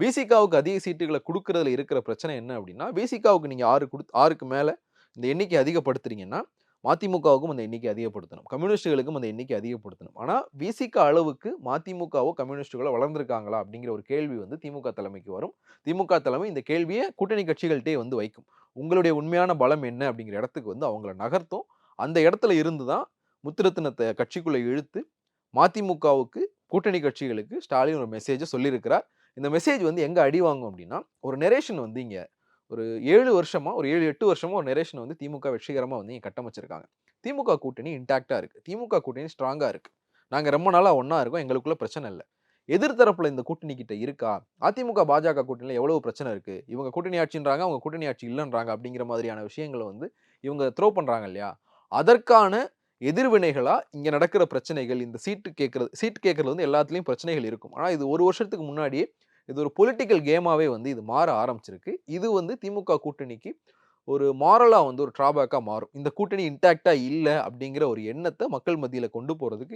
விசிகாவுக்கு அதிக சீட்டுகள குடுக்குறதுல இருக்கிற பிரச்சனை என்ன அப்டின்னா, விசிகாவுக்கு நீங்க 6க்கு மேல இந்த எண்ணிக்கை அதிகப்படுத்துறீங்கன்னா, மதிமுகவுக்கும் அந்த எண்ணிக்கை அதிகப்படுத்தணும். கம்யூனிஸ்ட்களுக்கும் அந்த எண்ணிக்கை அதிகப்படுத்தணும். ஆனா, விசிக அளவுக்கு மதிமுகவோ, கம்யூனிஸ்ட்களோ வளர்ந்திருக்காங்களா? அப்படிங்கிற ஒரு கேள்வி வந்து திமுக தலைமைக்கு வரும். திமுக தலைமை இந்த கேள்விய கூட்டணி கட்சிகள்ட்டயே வந்து வைக்கும். உங்களுடைய உண்மையான பலம் என்ன? அப்படிங்கிற இடத்துக்கு வந்து அவங்கள நகர்த்தும். அந்த இடத்துல இருந்து தான் முத்துரத்தினத்த கட்சிக்குள்ள இழுத்து, மதிமுகவுக்கு கூட்டணி கட்சிகளுக்கு ஸ்டாலின் ஒரு மெசேஜ சொல்லியிருக்கிறார். இந்த மெசேஜ் வந்து எங்க அடி வாங்கும் அப்டின்னா, ஒரு நரேஷன் வந்து இங்க ஒரு 7 வருஷமா, ஒரு 7, 8 வருஷமா ஒரு நரேஷன் வந்து திமுக வெற்றிகரமா வந்து இங்க கட்டமைச்சிருக்காங்க. திமுக கூட்டணி இன்டாக்ட்டா இருக்கு. திமுக கூட்டணி ஸ்ட்ராங்கா இருக்கு. நாங்க ரொம்ப நாளா ஒண்ணா இருக்கோம். எங்களுக்குள்ள பிரச்சனை இல்ல. எதிர் தரப்புல இந்த கூட்டணி கிட்ட இருக்கா? அதிமுக, பாஜக கூட்டணியில எவ்வளவு பிரச்சனை இருக்கு? இவங்க கூட்டணி ஆட்சின்றாங்க, அவங்க கூட்டணி ஆட்சி இல்லன்றாங்க அப்படிங்கிற மாதிரியான விஷயங்கள வந்து இவங்க த்ரோ பண்றாங்க இல்லையா? அதற்கான எதிர்வினைகளா இங்க நடக்கிற பிரச்சனைகள், இந்த சீட் கேட்கறது வந்து எல்லாத்துலயும் பிரச்சனைகள் இருக்கும். ஆனா இது 1 வருஷத்துக்கு முன்னாடியே இது ஒரு பொலிட்டிக்கல் கேமாவே வந்து இது மாற ஆரம்பிச்சிருக்கு. இது வந்து திமுக கூட்டணிக்கு ஒரு மாரலா வந்து ஒரு டிராபேக்கா மாறும். இந்த கூட்டணி இன்டாக்ட்டா இல்ல அப்படிங்கிற ஒரு எண்ணத்த மக்கள் மத்தியில கொண்டு போறதுக்கு